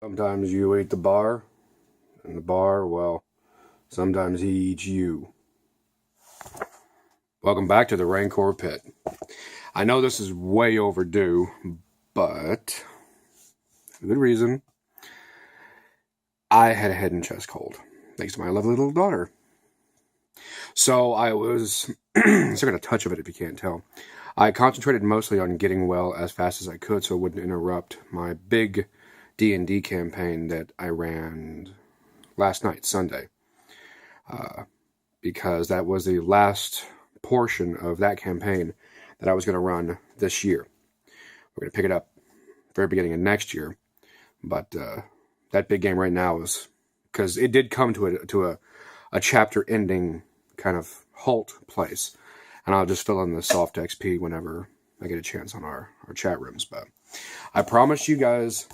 Sometimes you eat the bar, and the bar, well, sometimes he eats you. Welcome back to the Rancor Pit. I know this is way overdue, but for good reason. I had a head and chest cold, thanks to my lovely little daughter. So I was, still got a touch of it if you can't tell. I concentrated mostly on getting well as fast as I could so it wouldn't interrupt my big D&D campaign that I ran last night, Sunday. Because that was the last portion of that campaign that I was going to run this year. We're going to pick it up very beginning of next year. But that big game right now is, because it did come to a chapter ending kind of halt place. And I'll just fill in the soft XP whenever I get a chance on our chat rooms. But I promised you guys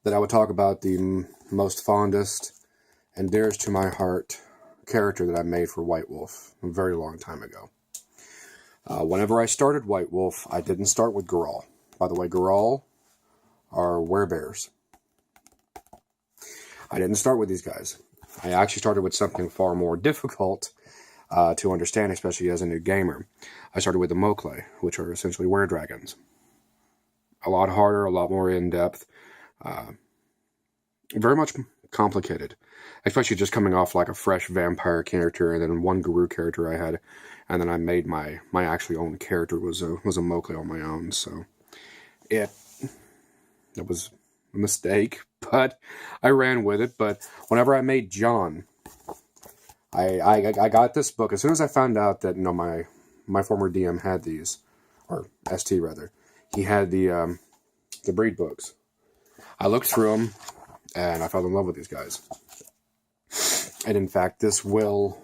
that I would talk about the most fondest and dearest to my heart character that I made for White Wolf a very long time ago. Whenever I started White Wolf, I didn't start with Gurahl. By the way, Gurahl are werebears. I didn't start with these guys. I actually started with something far more difficult to understand, especially as a new gamer. I started with the Mokle, which are essentially were-dragons. A lot harder, a lot more in-depth. Very much complicated. Especially just coming off like a fresh vampire character, and then one guru character I had, and then I made my actually own character was a Mokle on my own. So it was a mistake, but I ran with it. But whenever I made John, I got this book as soon as I found out that my former DM had these, or ST rather, he had the breed books. I looked through them and I fell in love with these guys. And in fact, this will,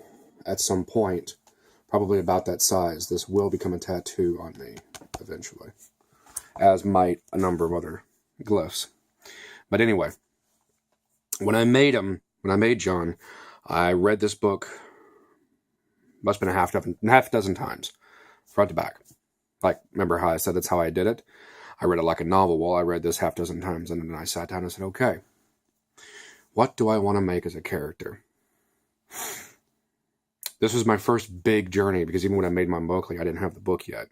at some point, probably about that size, this will become a tattoo on me eventually, as might a number of other glyphs. But anyway, when I made John, I read this book, must have been a half dozen times, front to back. Like, remember how I said that's how I did it? I read it like a novel. Well, I read this half dozen times, and then I sat down and said, okay, what do I want to make as a character? This was my first big journey, because even when I made my Mokle, I didn't have the book yet.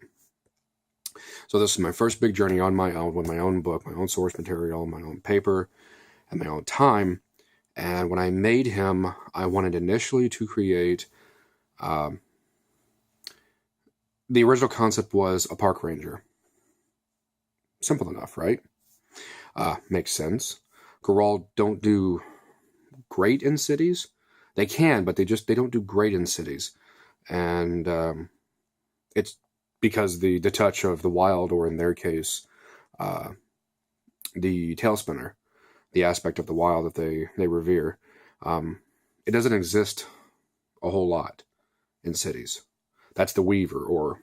So this is my first big journey on my own, with my own book, my own source material, my own paper, and my own time. And when I made him, I wanted initially to create... the original concept was a park ranger. Simple enough, right? Makes sense. Gurahl don't do great in cities. They can, but they don't do great in cities. And it's because the touch of the wild, or in their case, the tailspinner, the aspect of the wild that they revere, it doesn't exist a whole lot in cities. That's the weaver, or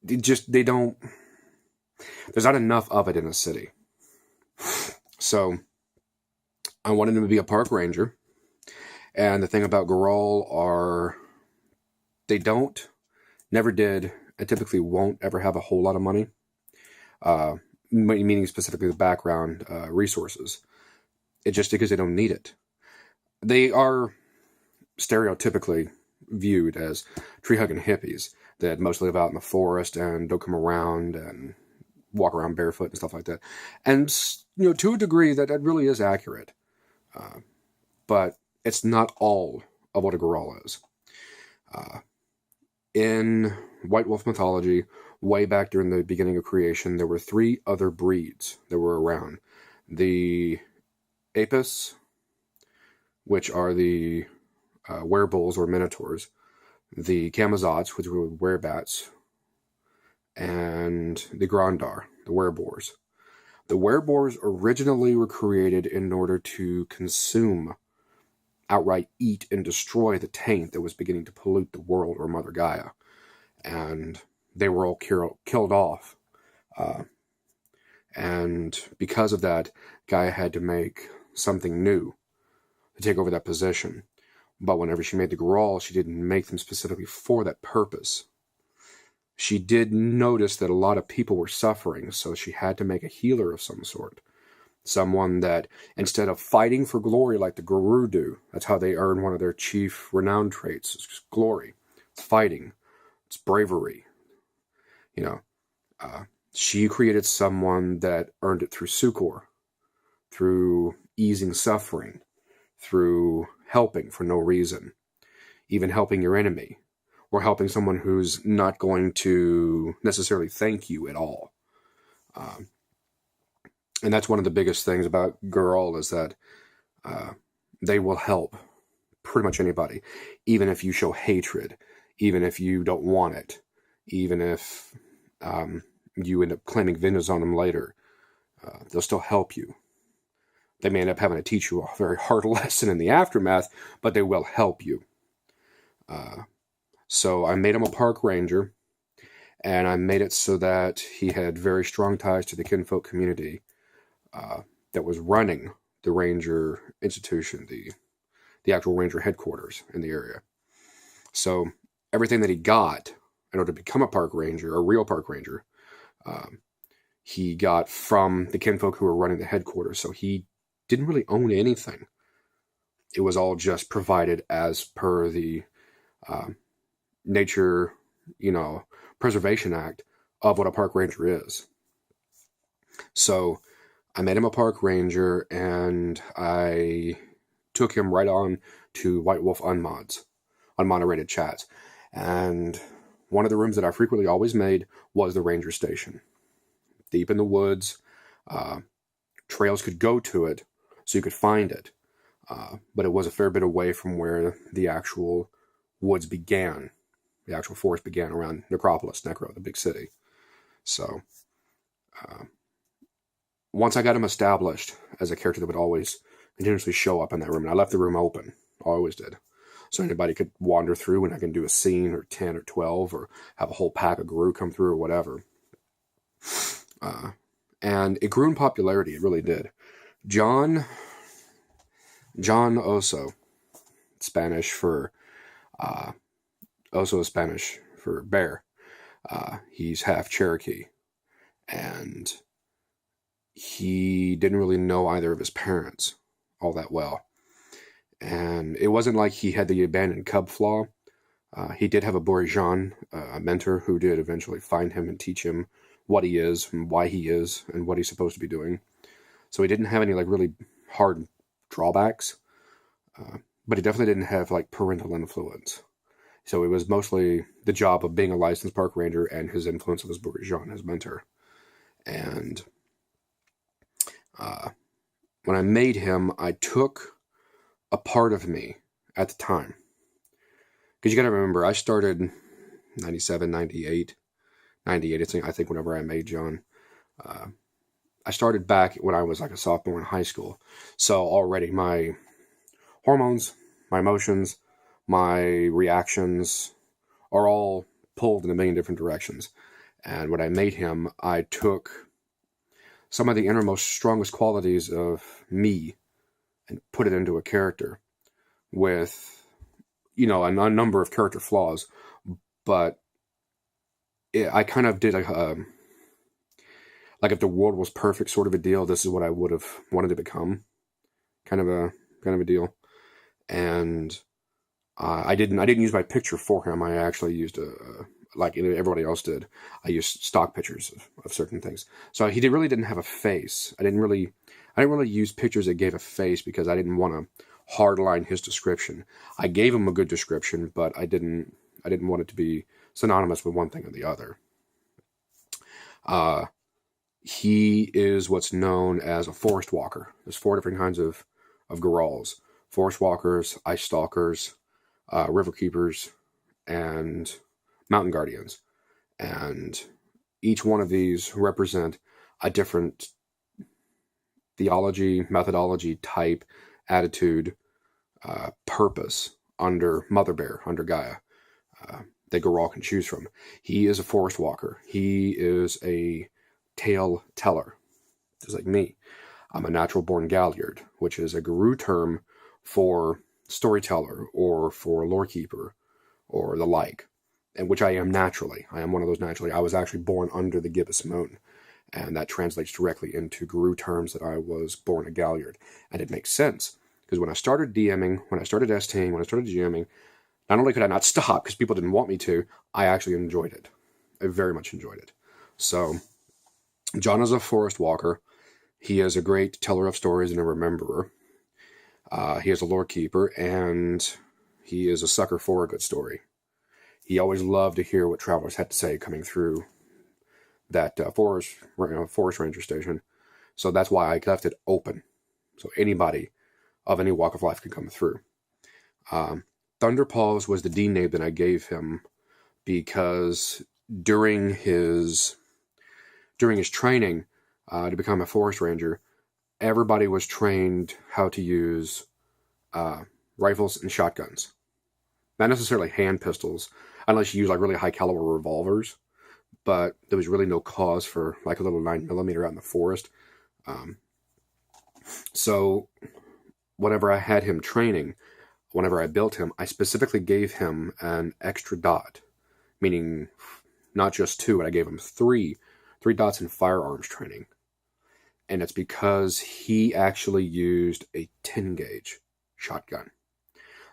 they don't, there's not enough of it in a city. So I wanted him to be a park ranger. And the thing about Gurahl are, they never did, and typically won't ever have a whole lot of money. Meaning specifically the background resources. It's just because they don't need it. They are stereotypically viewed as tree-hugging hippies that mostly live out in the forest and don't come around and walk around barefoot and stuff like that. And, to a degree, that really is accurate. But it's not all of what a Gurahl is. In White Wolf mythology, way back during the beginning of creation, there were 3 other breeds that were around. The Apis, which are the werebulls or minotaurs, the Camazotz, which were werebats, and the Grandar, the wereboars. The wereboars originally were created in order to consume, outright eat, and destroy the taint that was beginning to pollute the world, or Mother Gaia. And they were all killed off. And because of that, Gaia had to make something new to take over that position. But whenever she made the Gurahl, she didn't make them specifically for that purpose. she did notice that a lot of people were suffering, so she had to make a healer of some sort. Someone that, instead of fighting for glory like the Gurahl do, that's how they earn one of their chief renowned traits, it's just glory. It's fighting. It's bravery. You know, she created someone that earned it through succor, through easing suffering, through helping for no reason, even helping your enemy, or helping someone who's not going to necessarily thank you at all. And that's one of the biggest things about Gurahl, is that they will help pretty much anybody, even if you show hatred, even if you don't want it, even if you end up claiming vengeance on them later. They'll still help you. They may end up having to teach you a very hard lesson in the aftermath, but they will help you. So I made him a park ranger, and I made it so that he had very strong ties to the kinfolk community that was running the ranger institution, the actual ranger headquarters in the area. So everything that he got in order to become a park ranger, a real park ranger, he got from the kinfolk who were running the headquarters. So he didn't really own anything. It was all just provided as per the Nature, Preservation Act of what a park ranger is. So I made him a park ranger, and I took him right on to White Wolf Unmods, unmoderated chats. And one of the rooms that I frequently always made was the ranger station. Deep in the woods, trails could go to it, so you could find it. But it was a fair bit away from where the actual woods began. The actual forest began around Necro, the big city. So once I got him established as a character that would always continuously show up in that room, and I left the room open, I always did, so anybody could wander through, and I can do a scene or 10 or 12, or have a whole pack of Gurahl come through, or whatever. And it grew in popularity. It really did. John Oso, Spanish for Oso is Spanish for bear. He's half Cherokee, and he didn't really know either of his parents all that well. And it wasn't like he had the abandoned cub flaw. He did have a Bourgeon, a mentor, who did eventually find him and teach him what he is and why he is and what he's supposed to be doing. So he didn't have any really hard drawbacks, but he definitely didn't have parental influence. So it was mostly the job of being a licensed park ranger and his influence of his Bourgeon, his mentor. And when I made him, I took a part of me at the time. Because you got to remember, I started 97, 98, I think, whenever I made John. I started back when I was a sophomore in high school. So already my hormones, my emotions, my reactions are all pulled in a million different directions. And when I made him, I took some of the innermost, strongest qualities of me and put it into a character with, a number of character flaws. But I kind of did if the world was perfect sort of a deal, this is what I would have wanted to become, kind of a deal. And I didn't use my picture for him. I actually used like everybody else did. I used stock pictures of certain things. So he really didn't have a face. I didn't really use pictures that gave a face because I didn't want to hardline his description. I gave him a good description, but I didn't want it to be synonymous with one thing or the other. He is what's known as a forest walker. There's 4 different kinds of Gurahls: forest walkers, ice stalkers, river keepers, and mountain guardians. And each one of these represent a different theology, methodology, type, attitude, purpose under Mother Bear, under Gaia, that Gurahl can choose from. He is a forest walker. He is a tale teller, just like me. I'm a natural born Galliard, which is a Gurahl term for storyteller or for lore keeper or the like. and which I am naturally. I am one of those naturally. I was actually born under the gibbous moon, and that translates directly into Guru terms that I was born a Galliard. And it makes sense, because when I started DMing, when I started STing, when I started GMing, not only could I not stop because people didn't want me to, I actually enjoyed it. I very much enjoyed it. So, John is a forest walker. He is a great teller of stories and a rememberer. He is a lore keeper, and he is a sucker for a good story. He always loved to hear what travelers had to say coming through that forest ranger station. So that's why I left it open, so anybody of any walk of life could come through. Thunder-Paws was the D name that I gave him because during his training to become a forest ranger, everybody was trained how to use rifles and shotguns. Not necessarily hand pistols, unless you use like really high caliber revolvers. But there was really no cause for like a little 9mm out in the forest. So whenever I had him training, whenever I built him, I specifically gave him an extra dot, meaning not just 2, but I gave him 3 dots in firearms training. And it's because he actually used a 10 gauge shotgun.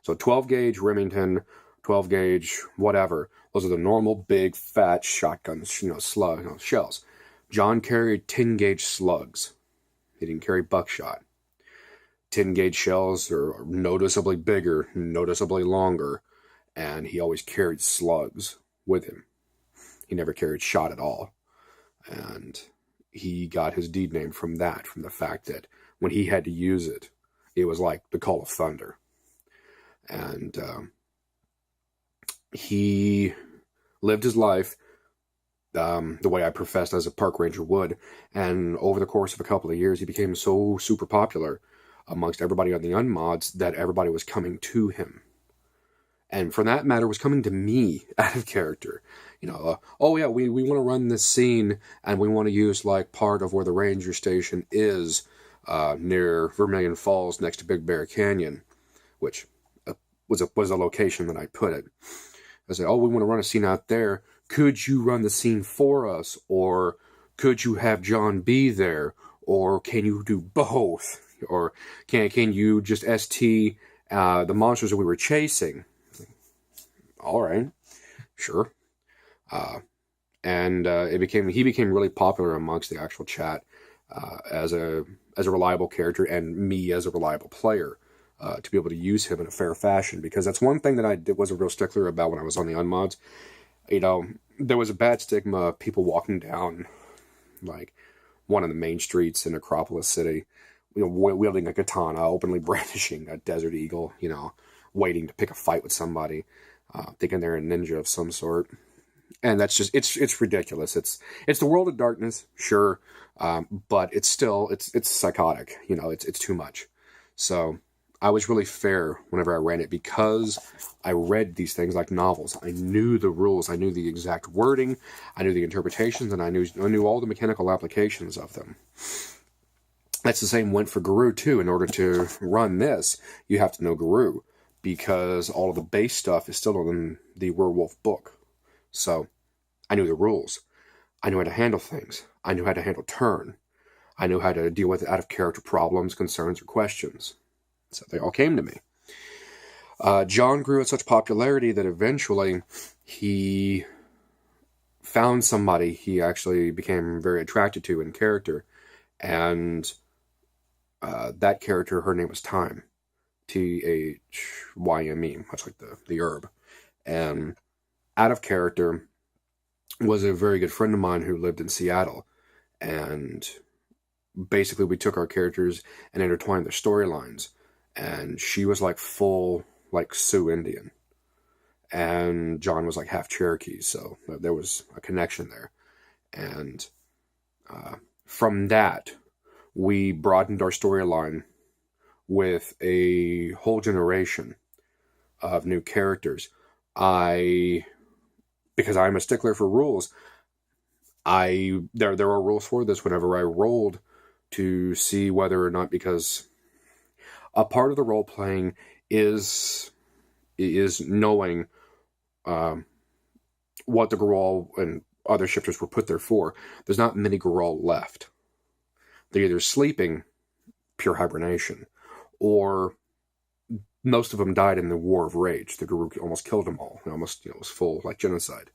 So 12 gauge Remington, 12 gauge whatever, those are the normal big fat shotguns, shells. John carried 10 gauge slugs. He didn't carry buckshot. 10 gauge shells are noticeably bigger, noticeably longer, and he always carried slugs with him. He never carried shot at all. And he got his deed name from the fact that when he had to use it, it was like the call of thunder. And he lived his life the way I professed as a park ranger would. And over the course of a couple of years, he became so super popular amongst everybody on the unmods that everybody was coming to him. And for that matter, was coming to me out of character. Oh yeah, we want to run this scene, and we want to use like part of where the ranger station is near Vermilion Falls next to Big Bear Canyon, which was a location that I put it. I said, oh, we want to run a scene out there. Could you run the scene for us? Or could you have John be there? Or can you do both? Or can you just ST the monsters that we were chasing? All right, sure. And he became really popular amongst the actual chat as a reliable character, and me as a reliable player. To be able to use him in a fair fashion, because that's one thing that I was a real stickler about when I was on the unmods. There was a bad stigma of people walking down like one of the main streets in Acropolis City, wielding a katana, openly brandishing a desert eagle, waiting to pick a fight with somebody, thinking they're a ninja of some sort. And that's just, it's ridiculous. It's the world of darkness, sure, but it's still, it's psychotic, it's too much. So I was really fair whenever I ran it, because I read these things like novels. I knew the rules. I knew the exact wording. I knew the interpretations, and I knew all the mechanical applications of them. That's the same went for Guru too. In order to run this, you have to know Guru, because all of the base stuff is still in the Werewolf book. So I knew the rules. I knew how to handle things. I knew how to handle turn. I knew how to deal with out-of-character problems, concerns, or questions. So they all came to me. John grew at such popularity that eventually he found somebody he actually became very attracted to in character. And that character, her name was Thyme. Thyme, much like the herb. And out of character was a very good friend of mine who lived in Seattle. And basically we took our characters and intertwined their storylines. And she was like full, like Sioux Indian. And John was like half Cherokee, so there was a connection there. And from that, we broadened our storyline with a whole generation of new characters. Because I'm a stickler for rules, there are rules for this whenever I rolled to see whether or not, because a part of the role playing is knowing what the Gurahl and other shifters were put there for, there's not many Gurahl left. They're either sleeping, pure hibernation, or most of them died in the War of Rage. The Guru almost killed them all. It almost, it was full, like, genocide.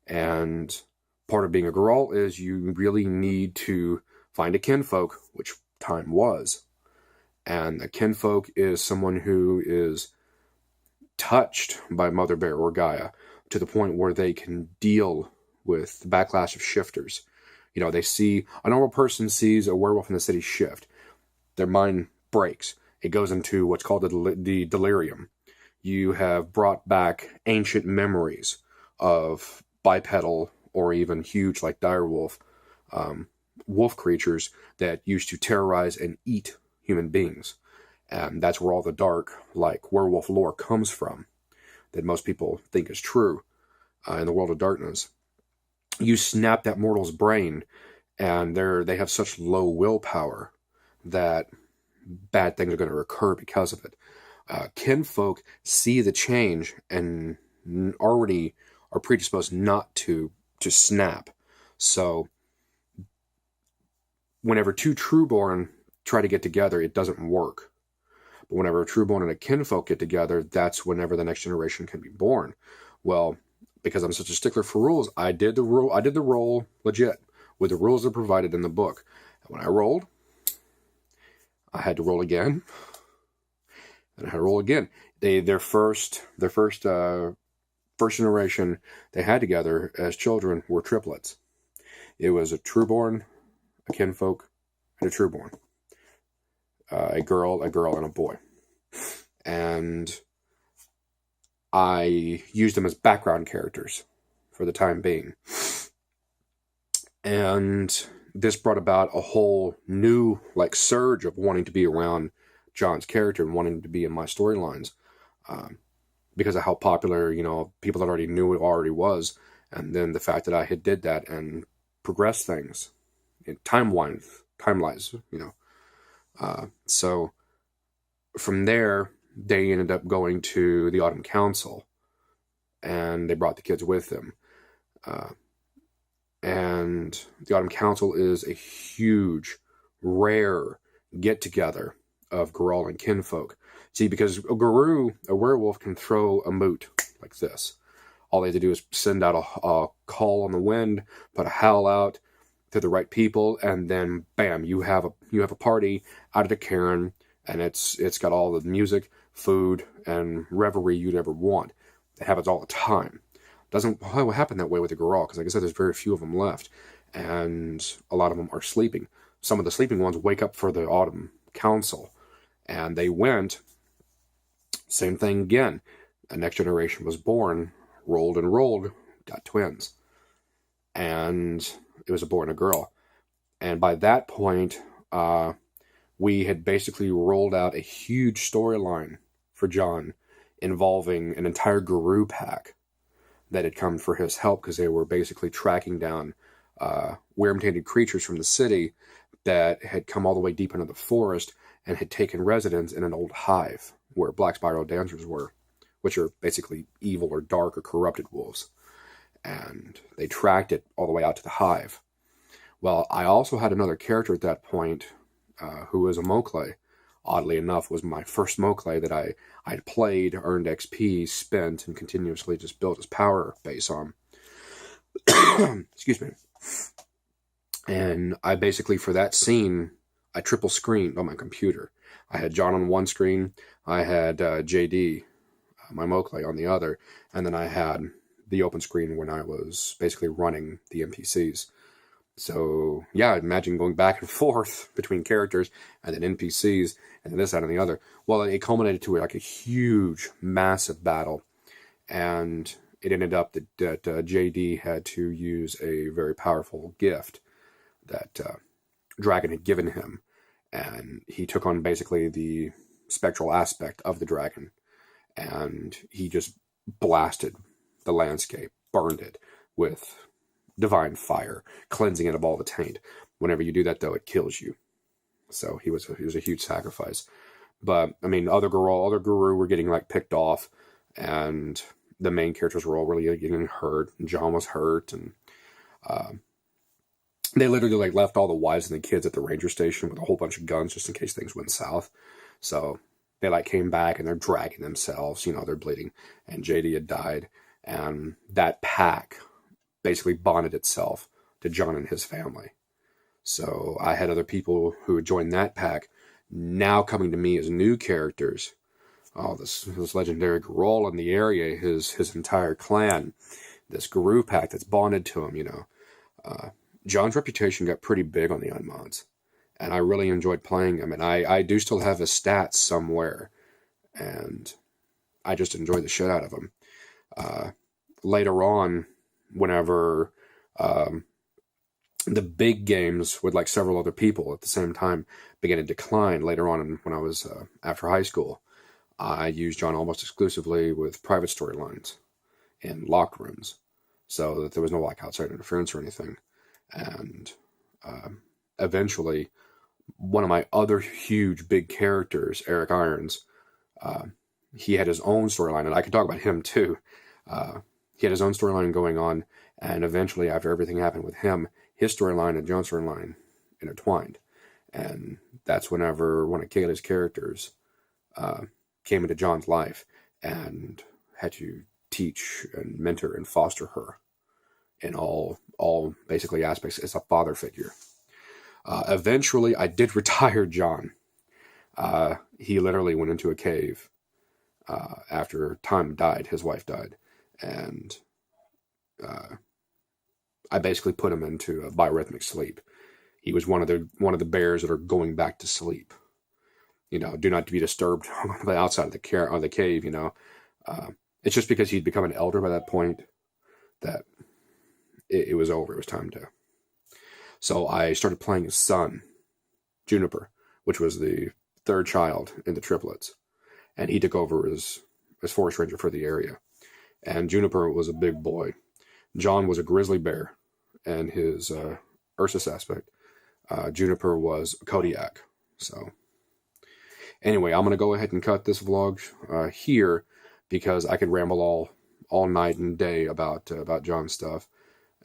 And part of being a Gurahl is you really need to find a kinfolk, which time was. And a kinfolk is someone who is touched by Mother Bear or Gaia to the point where they can deal with the backlash of shifters. You know, they see, a normal person sees a werewolf in the city shift. Their mind breaks. It goes into what's called the delirium. You have brought back ancient memories of bipedal or even huge, like direwolf, wolf creatures that used to terrorize and eat human beings. And that's where all the dark, like, werewolf lore comes from, that most people think is true in the world of darkness. You snap that mortal's brain, and they have such low willpower that bad things are going to occur because of it. Kinfolk see the change and already are predisposed not to snap. So whenever two trueborn try to get together, it doesn't work. But whenever a trueborn and a kinfolk get together, that's whenever the next generation can be born. Well, because I'm such a stickler for rules, I did the roll legit with the rules that are provided in the book. And when I rolled, I had to roll again, and I had to roll again. Their first generation they had together as children were triplets. It was a trueborn, a kinfolk, and a trueborn. A girl, and a boy. And I used them as background characters for the time being. And this brought about a whole new, like, surge of wanting to be around John's character and wanting to be in my storylines. Because of how popular, people that already knew it already was. And then the fact that I had did that and progressed things in timelines, so from there, they ended up going to the Autumn Council, and they brought the kids with them. And the Autumn Council is a huge, rare get-together of Gurahl and kinfolk. See, because a werewolf, can throw a moot like this. All they have to do is send out a call on the wind, put a howl out to the right people, and then bam, you have a party out at a cairn, and it's got all the music, food, and revelry you'd ever want. It happens all the time. Doesn't happen that way with the Gurahl, because like I said, there's very few of them left, and a lot of them are sleeping. Some of the sleeping ones wake up for the Autumn Council, and they went. Same thing again. A next generation was born, rolled and rolled, got twins, and it was a boy and a girl. And by that point, we had basically rolled out a huge storyline for John involving an entire guru pack that had come for his help, because they were basically tracking down worm-tainted creatures from the city that had come all the way deep into the forest and had taken residence in an old hive where black spiral dancers were, which are basically evil or dark or corrupted wolves. And they tracked it all the way out to the hive. Well, I also had another character at that point who was a Mowgli. Oddly enough, was my first Mowgli that I had played, earned XP, spent, and continuously just built his power base on. Excuse me. And I basically, for that scene, I triple screened on my computer. I had John on one screen, I had JD, my Mowgli, on the other, and then I had the open screen when I was basically running the NPCs. So, yeah, imagine going back and forth between characters and then NPCs and then this, that, and the other. Well, it culminated to like a huge, massive battle. And it ended up that JD had to use a very powerful gift that Dragon had given him. And he took on basically the spectral aspect of the dragon. And he just blasted the landscape, burned it with divine fire, cleansing it of all the taint. Whenever you do that, though, it kills you. So he was a huge sacrifice. But I mean, other guru were getting like picked off, and the main characters were all really getting hurt. And John was hurt, and they literally like left all the wives and the kids at the ranger station with a whole bunch of guns just in case things went south. So they like came back and they're dragging themselves, you know, they're bleeding, and JD had died, and that pack basically bonded itself to John and his family. So I had other people who had joined that pack now coming to me as new characters. Oh, this legendary Gurahl in the area, his entire clan, this Guru pack that's bonded to him, you know. John's reputation got pretty big on the Unmods, and I really enjoyed playing him, and I do still have his stats somewhere, and I just enjoy the shit out of him. Later on, whenever the big games with like several other people at the same time began to decline later on when I was after high school, I used John almost exclusively with private storylines in locker rooms, so that there was no like outside interference or anything. And eventually, one of my other huge big characters, Eric Irons, he had his own storyline, and I could talk about him too. He had his own storyline going on, and eventually, after everything happened with him, his storyline and John's storyline intertwined. And that's whenever one of Kayla's characters came into John's life and had to teach and mentor and foster her in all basically aspects as a father figure. Eventually, I did retire John. He literally went into a cave after Tom died. His wife died, and I basically put him into a biorhythmic sleep. He was one of the bears that are going back to sleep. You know, do not be disturbed on the outside of the cave. You know, it's just because he'd become an elder by that point that it was over. It was time to. So I started playing his son, Juniper, which was the third child in the triplets, and he took over as forest ranger for the area. And Juniper was a big boy. John was a grizzly bear, and his Ursus aspect. Juniper was Kodiak. So anyway, I'm going to go ahead and cut this vlog here because I could ramble all night and day about John's stuff.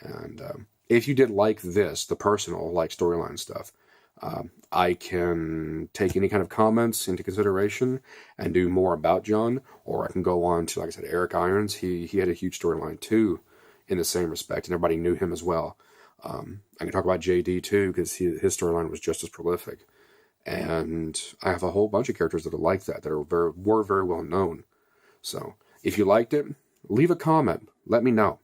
And if you did like this, the personal, like storyline stuff, I can take any kind of comments into consideration and do more about John, or I can go on to, like I said, Eric Irons. He had a huge storyline too, in the same respect, and everybody knew him as well. I can talk about JD too, because his storyline was just as prolific. And I have a whole bunch of characters that are like that were very well known. So if you liked it, leave a comment. Let me know.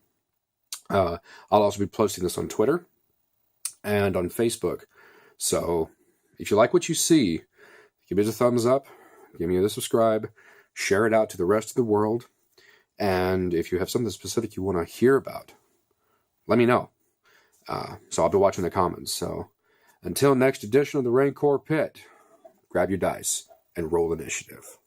I'll also be posting this on Twitter and on Facebook. So if you like what you see, give me a thumbs up, give me a subscribe, share it out to the rest of the world. And if you have something specific you want to hear about, let me know. So I'll be watching the comments. So until next edition of the Rancor Pit, grab your dice and roll initiative.